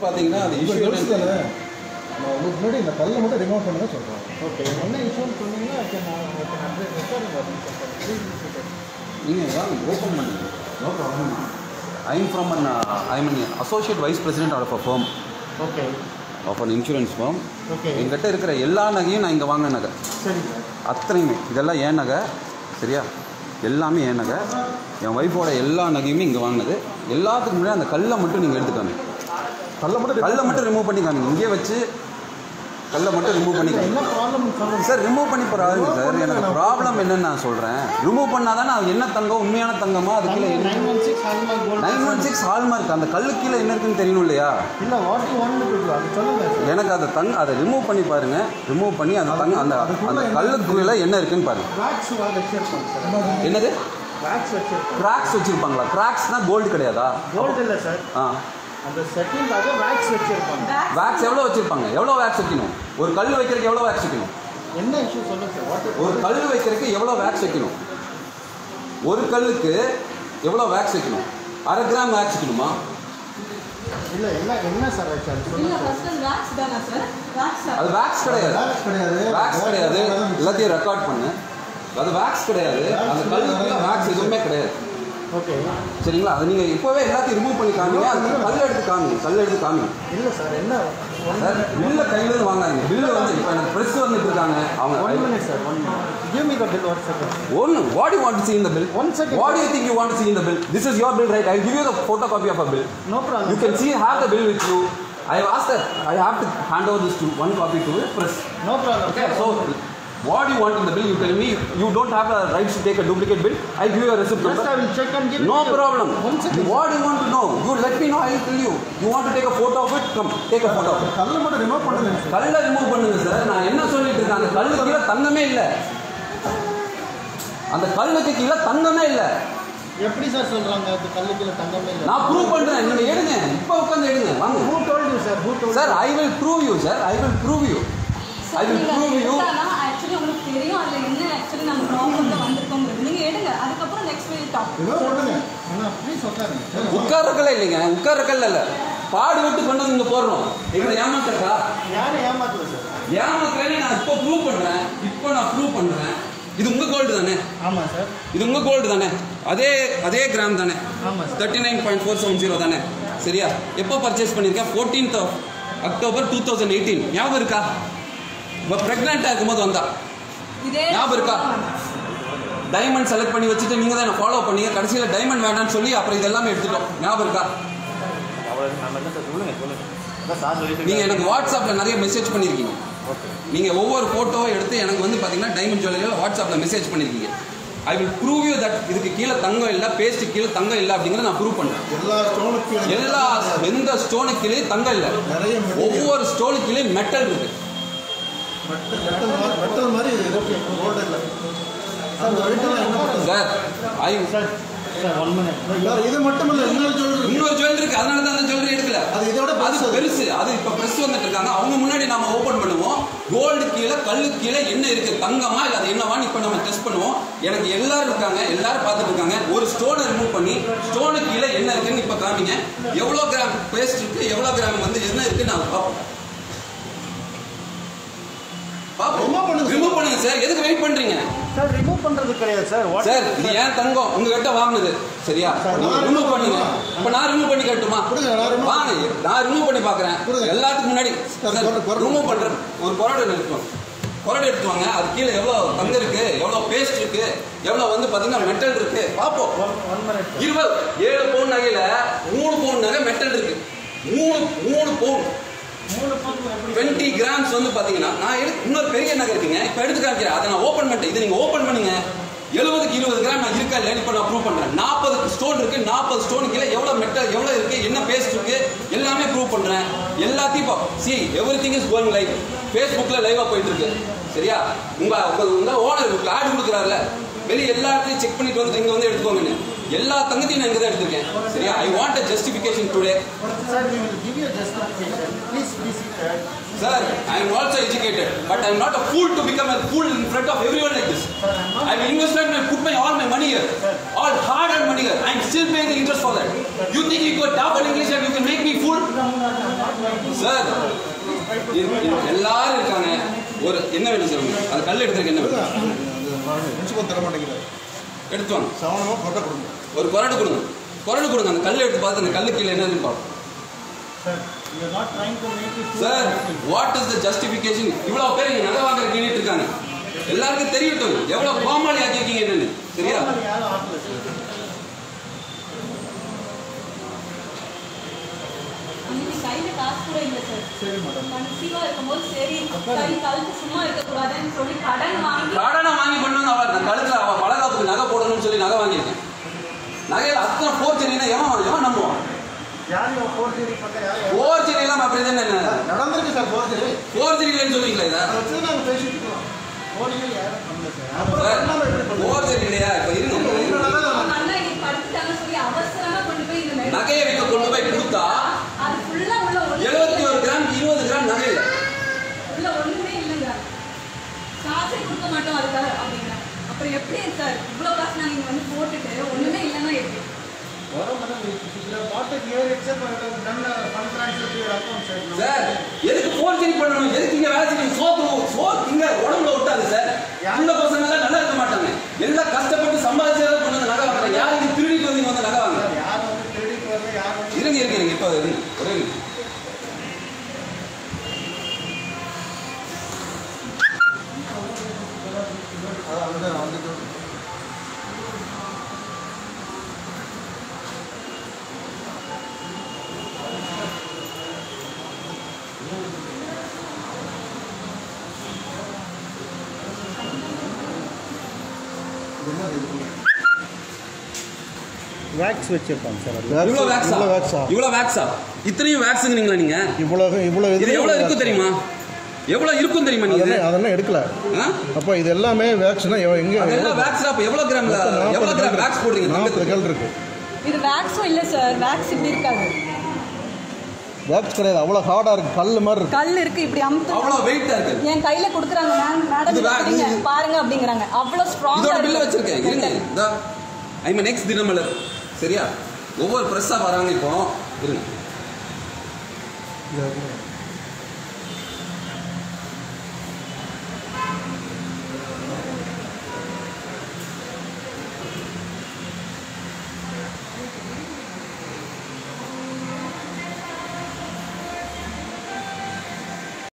பார்த்தீங்கன்னா அது இஷ்யூ முன்னாடி இந்த கல்லை மட்டும் ரிமூவ் பண்ணுங்க சொல்கிறோம். ஓகே, என்ன இஷ்யூன்னு சொன்னீங்கன்னா நீங்கள் வாங்க ஓப்பன் பண்ணுங்க. No problem. I am associate vice president of a firm. Okay, of an insurance firm. Okay, எங்கிட்ட இருக்கிற எல்லா நகையும் நான் இங்கே வாங்கின நகை. சரி சார். அத்தனையுமே இதெல்லாம் ஏன் நகை, சரியா? எல்லாமே ஏன் நகை. என் ஒய்ஃபோட எல்லா நகையுமே இங்கே வாங்கினது. எல்லாத்துக்கும் முன்னாடி அந்த கல்லை மட்டும் நீங்கள் எடுத்துக்காங்க. கல்லை மட்டும் ரிமூவ் பண்ணி காமிங்க. இங்கே வச்சு கல்லை மட்டும் ரிமூவ் பண்ணி என்ன ப்ராப்ளம் சார்? ரிமூவ் பண்ணி போகிறாருங்க சார். எனக்கு ப்ராப்ளம் என்னன்னு நான் சொல்கிறேன். ரிமூவ் பண்ணால் தானே அது என்ன தங்கம், உண்மையான தங்கமா? அது கீழே 916 ஹால்மார்க். அந்த கல்லு கீழே என்ன இருக்குன்னு தெரியணும் இல்லையா? இல்லை, what you want to to அது சொல்லுங்க. எனக்கு அதை ரிமூவ் பண்ணி பாருங்க. ரிமூவ் பண்ணி அந்த அந்த கல்லுக்குள்ள என்ன இருக்குன்னு பாருங்க. என்னது கிராக்ஸ் வச்சிருப்பாங்களா? கிராக்ஸ்னா கோல்டு கிடையாதா? கோல்டு இல்லை சார். அந்த செட்டிங்காக வேக்ஸ் வச்சிருப்பாங்க. வேக்ஸ் எவ்வளோ வச்சிருப்பாங்க? எவ்வளோ வேக்ஸ் வைக்கணும்? ஒரு கல் வைக்கிறதுக்கு எவ்வளோ வேக்ஸ் வைக்கணும்? என்ன இஷ்யூ சொல்லுங்க சார். ஒரு கல் வைக்கிறதுக்கு எவ்வளோ வேக்ஸ் வைக்கணும்? ஒரு கல்லுக்கு எவ்வளோ வேக்ஸ் வைக்கணும்? 1/2 கிராம் வேக்ஸ் வைக்கணுமா? இல்லை, என்ன சார் வச்சு அது சொல்லுங்க. அது வேக்ஸ் கிடையாது. வேக்ஸ் கிடையாது. எல்லாத்தையும் ரெக்கார்ட் பண்ணு. அது வேக்ஸ் கிடையாது. அந்த கல்லுக்கு வேக்ஸ் எதுவுமே கிடையாது. ஓகே, சரிங்களா? அது நீங்கள் இப்போவே எல்லாத்தையும் ரிமூவ் பண்ணி காமிங்க. அது கல் எடுத்து காமிங்க. இல்லை சார், என்ன சார் பில்லை கையிலேருந்து வாங்காதீங்க. பில்லு வந்து இப்போ எனக்கு ப்ரெஸ் வந்துட்டு இருக்காங்க அவங்க. 1 minute sir, 1 minute. Give me the bill, 1 second. What do you want to see in the bill? 1 second. What do you think you want to see in the bill? This is your bill, right? I'll give you the photocopy of a bill. No problem. You can see, have the bill with you. I have asked that I have to hand over this to one copy to the press. No problem. Okay, so what do you want in the bill? You tell me. You don't have a right to take a duplicate bill. I'll give you a receipt. Just I will check and give No you. problem. 1 second. What do you want to know? You let me know. I will tell you. You want to take a photo of it? Come, take a photo of it. கல்லை மட்டும் remove பண்ணுங்க. கல்லை remove பண்ணுங்க sir. நான் என்ன சொல்லிட்டு இருக்கேன்? அந்த கல்லுக்கு கீழே தங்கமே இல்லை. அந்த கல்லுக்கு கீழே தங்கமே இல்லை. எப்படி சார் சொல்றாங்க? அது கல்லுக்குள்ள தங்கமே இல்லை. நான் ப்ரூவ் பண்றேன். நீங்க எடுங்க. இப்போ உட்கார்ந்து எடுங்க. வாங்க. Who told you sir? Who told you? Sir, I will prove you, sir. I will prove you. I will prove you. Actually உங்களுக்கு தெரியும் அதுல என்ன actually நம்ம ப்ராப்ளம்ல வந்திருக்கோம்ங்கிறது. நீங்க எடுங்க. அதுக்கு அப்புறம் நெக்ஸ்ட் வீக் டாக். போடுங்க. அண்ணா ப்ளீஸ் உட்காருங்க. உட்கார்றக்கல இல்லைங்க. உட்கார்றக்கல இல்ல. பாடு விட்டு கொண்டு வந்து இங்க போறோம். எங்களை ஏமாத்துறதா? யாரை ஏமாத்துற சார்? ஏமாத்துறேன்னு நான் இப்போ ப்ரூவ் பண்றேன். இப்போ நான் ப்ரூவ் பண்றேன். இது உங்க கோல்டு தானே? ஆமா சார். இது உங்க கோல்டு தானே? அதே கிராம் தானே? ஆமா சார். 39.470 தானே? சரியா? எப்போ பர்ச்சேஸ் பண்ணிருக்கேன்? 14th of October 2018. ஞாபகம் இருக்கா? இப்போ ப்ரெக்னெண்ட்டாக இருக்கும்போது வந்தா ஞாபகம் இருக்கா? டைமண்ட் செலக்ட் பண்ணி வச்சுட்டு நீங்கள் தான் என்ன ஃபாலோ பண்ணீங்க. கடைசியில் டைமண்ட் வேண்டாம்னு சொல்லி அப்புறம் இதெல்லாமே எடுத்துட்டோம். ஞாபகம் இருக்கா? நீங்கள் எனக்கு வாட்ஸ்அப்பில் நிறைய மெசேஜ் பண்ணியிருக்கீங்க. நீங்கள் ஒவ்வொரு ஃபோட்டோவை எடுத்து எனக்கு வந்து பார்த்தீங்கன்னா டைமண்ட் ஜுவல்லரியில் வாட்ஸ்அப்பில் மெசேஜ் பண்ணியிருக்கீங்க. I will prove you that இதுக்கு கீழே தங்கம் இல்லை, பேஸ்ட்டு கீழே தங்கம் இல்லை அப்படிங்கிறத நான் ப்ரூவ் பண்ணுறேன். எந்த ஸ்டோனுக்கு கீழே தங்கம் இல்லை. ஒவ்வொரு ஸ்டோனுக்கு கீழே மெட்டல் இருக்கு. மெட்டல் மாதிரி கோல்டு இல்லை சார். Sir 1 minute. இது மட்டும் இல்லை, இன்னொரு ஜுவல்லரி இருக்கு. அதனால தான் அந்த ஜுவல்லரி எடுக்கல. அது இதோட அது பெருசு. அது இப்போ ப்ரெஸ் வந்துட்டு இருக்காங்க. அவங்க முன்னாடி நாம ஓப்பன் பண்ணுவோம். கோல்டு கீழே கல்லு கீழே என்ன இருக்கு, தங்கமா இல்லை அது என்னவான்னு இப்போ நம்ம டெஸ்ட் பண்ணுவோம். எனக்கு எல்லாரும் இருக்காங்க, எல்லாரும் பார்த்துட்டு இருக்காங்க. ஒரு ஸ்டோனை ரிமூவ் பண்ணி ஸ்டோனு கீழே என்ன இருக்குன்னு இப்போ காமிங்க. எவ்வளோ கிராம் பேஸ்ட் இருக்கு, எவ்வளோ கிராம் வந்து என்ன இருக்கு நான் பார்ப்போம். ரிமூவ் பண்ணுங்க சார். எதுக்கு வெயிட் பண்றீங்க சார்? ரிமூவ் பண்றது கிடையாது சார். சார் இது ஏன் தங்கம் உங்ககிட்ட வாங்குனது, சரியா? ரிமூவ் பண்ணுங்க. இப்போ நான் ரிமூவ் பண்ணி கட்டுமா? வாங்க, நான் ரிமூவ் பண்ணி பார்க்குறேன். எல்லாத்துக்கும் முன்னாடி ரிமூவ் பண்றேன். ஒரு கொரடை எடுத்துவாங்க. அது கீழே எவ்வளோ தங்கம் இருக்கு, எவ்வளோ பேஸ்ட் இருக்கு, எவ்வளோ வந்து பார்த்தீங்கன்னா மெட்டல் இருக்கு பார்ப்போம். 7 பவுன் நகையில 3 பவுன் நகை மெட்டல் இருக்கு. 3 பவுன் 20 கிராம்ஸ் வந்து பாத்தீங்கன்னா நான் இன்னொரு பெரிய நகை இருக்குங்க. இப்போ எடுத்து காமிக்கிறேன். அதை நான் ஓப்பன் பண்ணிட்டேன். இதை நீங்க ஓப்பன் பண்ணுங்க. 70க்கு 20 கிராம் நான் இருக்கா இல்லை இப்போ நான் ப்ரூவ் பண்றேன். 40 ஸ்டோன் இருக்கு. 40 ஸ்டோன் கீழே எவ்வளவு மெட்டல் எவ்வளவு இருக்கு, என்ன பேஸ்ட் இருக்கு, எல்லாமே ப்ரூவ் பண்றேன். எல்லாத்தையும் இப்போ எவ்ரிதிங் இஸ் கோயிங் லைவ். ஃபேஸ்புக்ல லைவா போயிட்டு இருக்கு, சரியா? உங்க ஓனர் ஆட் கொடுக்குறாருல, வெளியே எல்லா இடத்தையும் செக் பண்ணிட்டு வந்து இங்க வந்து எடுத்துக்கோங்கன்னு. எல்லா தங்கத்தையும் நான் இங்க தான் எடுத்திருக்கேன், சரியா? I want a justification today. Sir, we will give you a justification. Please be seated. Sir, I am also educated, but I am not a fool to become a fool in front of everyone like this. I have invested and put all my money here, all hard-earned money here. I am still paying the interest for that. You think you go top in English and you can make me fool? Sir, எல்லாரும் இருக்காங்க. ஒரு என்ன வேணும் sir? அந்த கல் எடுத்துக்க என்ன வேணும்? பிரின்சிபல் தர மாட்டேங்கிறாரு. எடுத்து வாங்க. சவணமா போட்டோ கொடுங்க. ஒரு கொரடு கொடுங்க. கொரடு கொடுங்க. அந்த கல்லை எடுத்து பார்த்து அந்த கல்லு கீழே என்னன்னு பாருங்க. You are not trying to make it. Sir, what is the justification? இவ்வளவு பேர் இங்க நகை வாங்குற கேட்டு இருக்காங்க. எல்லாருக்கும் தெரியட்டும் எவ்வளவு கோமாளி ஆக்கிருக்கீங்க என்னன்னு. சரியா? கையில காசு கூட இல்லை சார். சரி மேடம். கன்சீவா இருக்கும்போது சரி கை கழுத்து சும்மா இருக்கக்கூடாதுன்னு சொல்லி கடனை வாங்கி பண்ணுவாங்க. அவள் கழுத்துல அவள் பலகாப்புக்கு நகை போடணும்னு சொல்லி நகை வாங்கியிருக்கேன். நகையில் அத்தனை போர்ச்சரினா எவன் நம்புவான்? போர்ச்சரி எல்லாம் அப்படி தானே நடந்திருக்கு சார். போர்ச்சரி இல்லைன்னு சொல்லுவீங்களா இதை? போர்ச்சரி இல்லையா? இப்ப இருங்க. நகையை வைக்க கொண்டு போய் கொடுத்தா 71 கிராம் 20 கிராம் நகை இல்லை. ஒண்ணுமே இல்லைங்க. காசே கொடுக்க மாட்டோம் அதுக்காக அப்படிங்க. அப்புறம் எப்படி சார் இவ்வளவு காசு நாங்க இங்க வந்து போட்டுட்டு ஒண்ணுமே இல்லைன்னா எப்படி? சார் எதுக்கு போர்ச்சரி பண்ணணும்? எதுக்கு இங்க வேலை செய்யணும்? சோத்து இங்க உடம்புல விட்டாது சார். அந்த பசங்க எல்லாம் நல்லா இருக்க மாட்டாங்க. எல்லாம் கஷ்டப்பட்டு சம்பாதிச்சதை கொண்டு வந்து நகை வாங்குறாங்க. யாரு இங்க திருடிட்டு வந்து வந்து நகை வாங்க? இருங்க இப்ப ஒரே வேக்ஸ் வச்சிருப்பாங்க சார். இவ்வளவு வேக்ஸா? இத்தனையும் வேக்ஸுங்கறீங்களா நீங்க? இவ்வளவு இது எவ்வளவு இருக்கும் தெரியுமா? எவ்வளவு இருக்கும் தெரியுமா? நீங்க அதெல்லாம் எடுக்கல. அப்ப இது எல்லாமே வேக்ஸ்னா எங்க? அதெல்லாம் வேக்ஸ்னா அப்ப எவ்வளவு கிராம் வேக்ஸ் போடுறீங்க? 40 கிராம் இருக்கு. இது வேக்ஸும் இல்ல சார். வேக்ஸ் இப்படி இருக்காது. வேக்ஸ் கிடையாது. அவ்வளவு ஹார்டா இருக்கு. கல்லு மாதிரி இருக்கு. கல் இருக்கு இப்படி அமுத்து. அவ்வளவு வெயிட்டா இருக்கு. என் கையில கொடுக்குறாங்க மேடம் பாருங்க அப்படிங்கறாங்க. அவ்வளவு ஸ்ட்ராங்கா இதோட பில்ல வச்சிருக்கேன். இருங்க. இதா ஐம் நெக்ஸ்ட் தினமலர். சரியா? ஒவ்வொரு பிரஸ்ஸா வராங்க இப்போ. இருங்க.